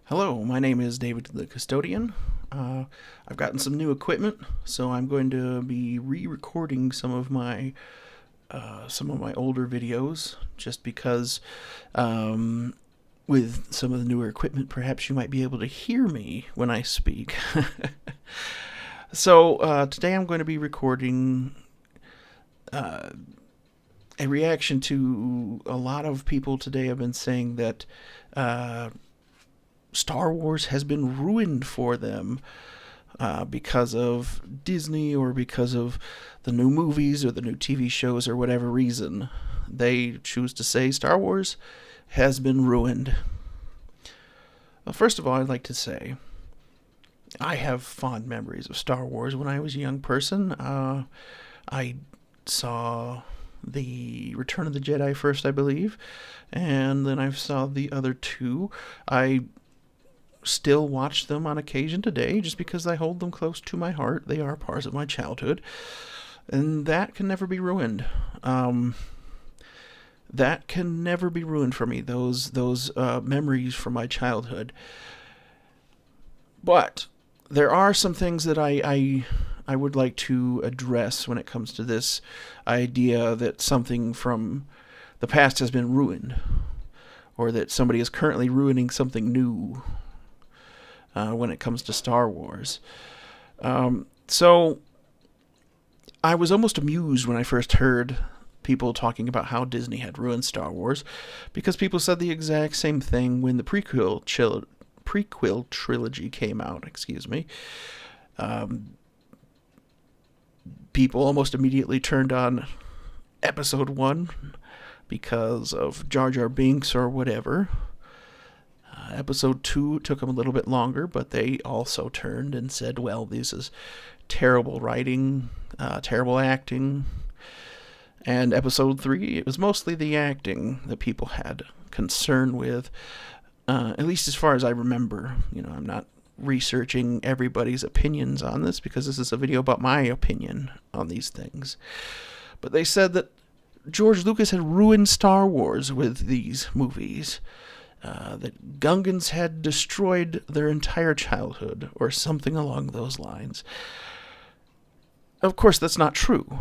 Hello, my name is David the Custodian. I've gotten some new equipment, so I'm going to be re-recording some of my older videos, just because with some of the newer equipment, perhaps you might be able to hear me when I speak. So today I'm going to be recording a reaction to a lot of people today have been saying that Star Wars has been ruined for them because of Disney or because of the new movies or the new TV shows or whatever reason. They choose to say Star Wars has been ruined. Well, first of all, I'd like to say I have fond memories of Star Wars when I was a young person. I saw the Return of the Jedi first, I believe, and then I saw the other two. I still watch them on occasion today just because I hold them close to my heart. They are parts of my childhood, and that can never be ruined. That can never be ruined for me. Those memories from my childhood. But there are some things that I would like to address when it comes to this idea that something from the past has been ruined, or that somebody is currently ruining something new when it comes to Star Wars. So I was almost amused when I first heard people talking about how Disney had ruined Star Wars, because people said the exact same thing when the prequel trilogy came out. Excuse me. People almost immediately turned on Episode 1 because of Jar Jar Binks or whatever. Episode 2 took them a little bit longer, but they also turned and said, well, this is terrible writing, terrible acting. And Episode 3, it was mostly the acting that people had concern with, at least as far as I remember. I'm not researching everybody's opinions on this because this is a video about my opinion on these things. But they said that George Lucas had ruined Star Wars with these movies. That Gungans had destroyed their entire childhood, or something along those lines. Of course, that's not true.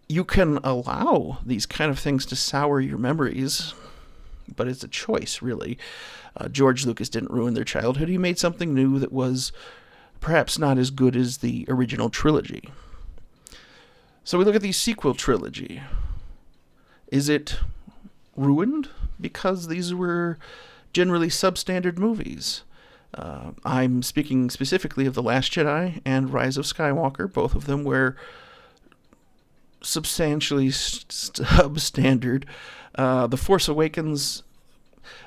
You can allow these kind of things to sour your memories, but it's a choice, really. George Lucas didn't ruin their childhood. He made something new that was perhaps not as good as the original trilogy. So we look at the sequel trilogy. Is it ruined because these were generally substandard movies? I'm speaking specifically of The Last Jedi and Rise of Skywalker. Both of them were substantially substandard. The Force Awakens,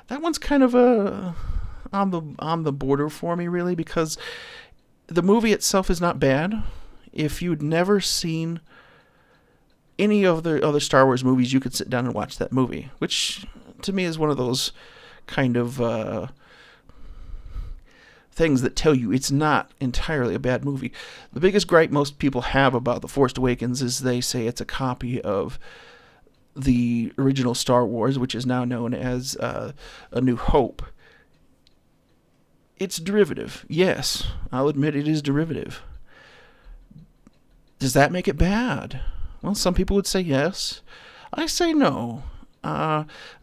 that one's kind of on the border for me, really, because the movie itself is not bad. If you'd never seen any of the other Star Wars movies, you could sit down and watch that movie, which to me is one of those kind of things that tell you it's not entirely a bad movie. The biggest gripe most people have about The Force Awakens is they say it's a copy of the original Star Wars, which is now known as A New Hope. It's derivative. Yes, I'll admit it is derivative. Does that make it bad? Well, some people would say yes. I say no.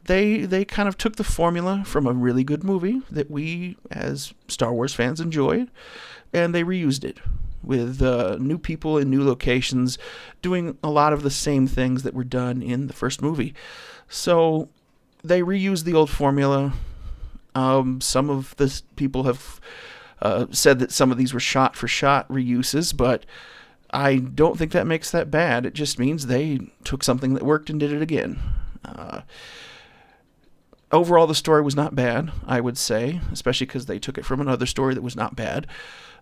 They kind of took the formula from a really good movie that we, as Star Wars fans, enjoyed, and they reused it with new people in new locations, doing a lot of the same things that were done in the first movie. So they reused the old formula. Some of the people have said that some of these were shot-for-shot reuses, but I don't think that makes that bad. It just means they took something that worked and did it again. Overall, the story was not bad, I would say, especially because they took it from another story that was not bad.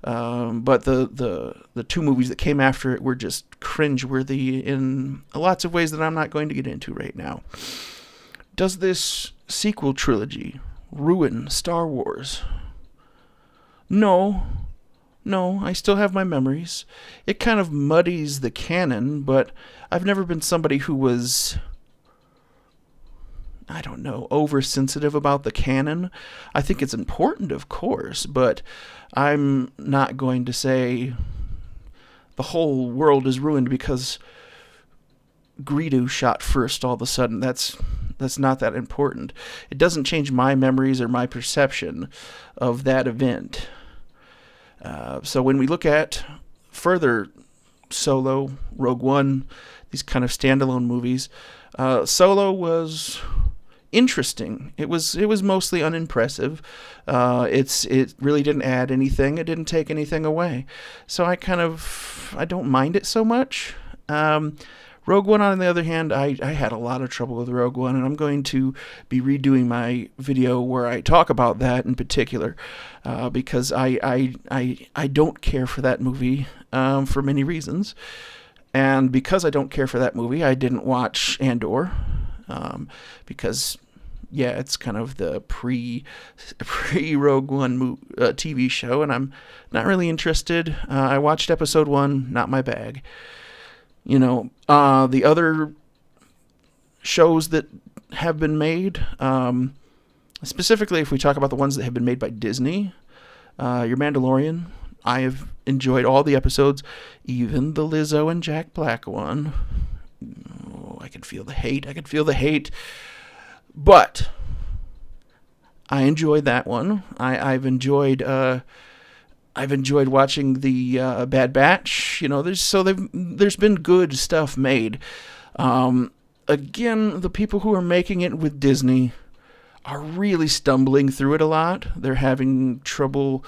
But the two movies that came after it were just cringeworthy in lots of ways that I'm not going to get into right now. Does this sequel trilogy ruin Star Wars? No, I still have my memories. It kind of muddies the canon, but I've never been somebody who was I don't know, oversensitive about the canon. I think it's important, of course, but I'm not going to say the whole world is ruined because Greedo shot first all of a sudden. That's not that important. It doesn't change my memories or my perception of that event. So when we look at further Solo, Rogue One, these kind of standalone movies, Solo was interesting. It was mostly unimpressive. It really didn't add anything. It didn't take anything away. So I don't mind it so much. Rogue One, on the other hand, I had a lot of trouble with Rogue One, and I'm going to be redoing my video where I talk about that in particular, because I don't care for that movie for many reasons. And because I don't care for that movie, I didn't watch Andor, because, yeah, it's kind of the pre-Rogue One TV show, and I'm not really interested. I watched episode 1, not my bag. The other shows that have been made, specifically if we talk about the ones that have been made by Disney, your Mandalorian, I have enjoyed all the episodes, even the Lizzo and Jack Black one. Oh, I can feel the hate. But I enjoyed that one. I've enjoyed watching the Bad Batch. There's been good stuff made. Again, the people who are making it with Disney are really stumbling through it a lot. They're having trouble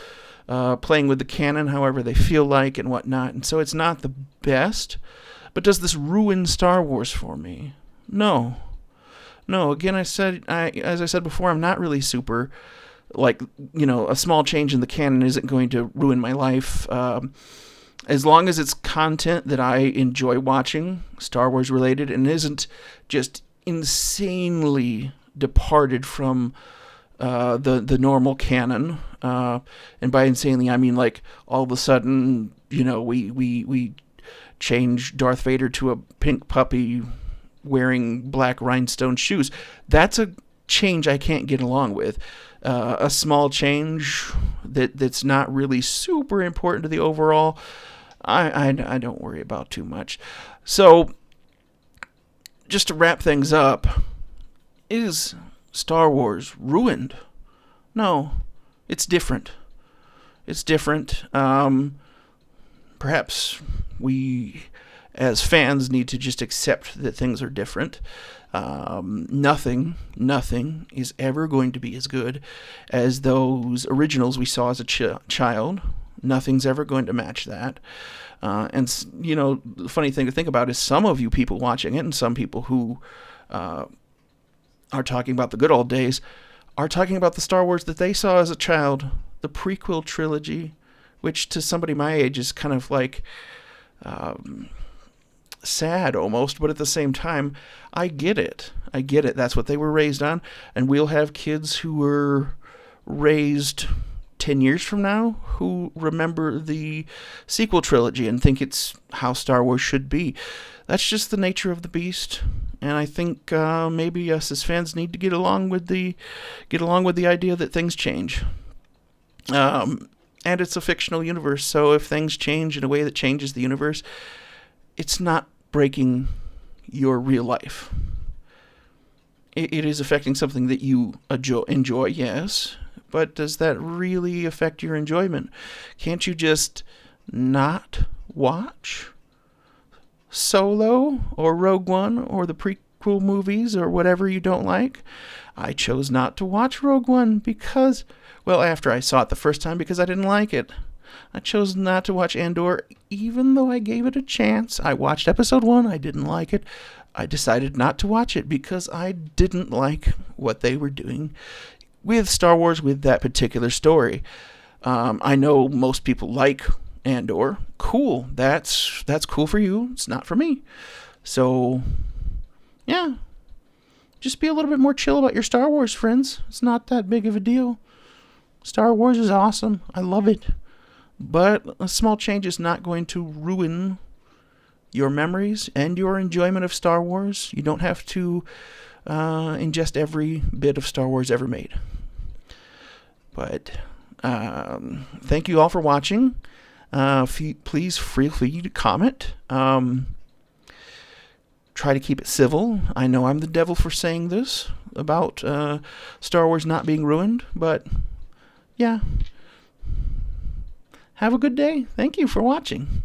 playing with the canon however they feel like and whatnot, and so it's not the best. But does this ruin Star Wars for me? No. Again, as I said before, I'm not really super. A small change in the canon isn't going to ruin my life. As long as it's content that I enjoy watching, Star Wars related, and isn't just insanely departed from the normal canon. And by insanely, I mean like all of a sudden, we change Darth Vader to a pink puppy wearing black rhinestone shoes. That's a change I can't get along with. A small change that's not really super important to the overall, I don't worry about too much. So, just to wrap things up, is Star Wars ruined? No, it's different. Perhaps we, as fans, need to just accept that things are different. Nothing is ever going to be as good as those originals we saw as a child. Nothing's ever going to match that. And the funny thing to think about is some of you people watching it and some people who are talking about the good old days are talking about the Star Wars that they saw as a child, the prequel trilogy, which to somebody my age is kind of like sad almost, but at the same time, I get it. That's what they were raised on, and we'll have kids who were raised 10 years from now who remember the sequel trilogy and think it's how Star Wars should be. That's just the nature of the beast, and I think maybe us as fans need to get along with the idea that things change. And it's a fictional universe, so if things change in a way that changes the universe, it's not breaking your real life. It is affecting something that you enjoy, yes, but does that really affect your enjoyment? Can't you just not watch Solo or Rogue One or the prequel movies or whatever you don't like? I chose not to watch Rogue One because, after I saw it the first time, because I didn't like it. I chose not to watch Andor, even though I gave it a chance. I watched episode 1, I didn't like it. I decided not to watch it because I didn't like what they were doing with Star Wars, with that particular story. I know most people like Andor. Cool. That's cool for you. It's not for me. So, yeah. Just be a little bit more chill about your Star Wars, friends. It's not that big of a deal. Star Wars is awesome. I love it. But a small change is not going to ruin your memories and your enjoyment of Star Wars. You don't have to ingest every bit of Star Wars ever made. But thank you all for watching. Please feel free to comment. Try to keep it civil. I know I'm the devil for saying this about Star Wars not being ruined, but yeah. Have a good day. Thank you for watching.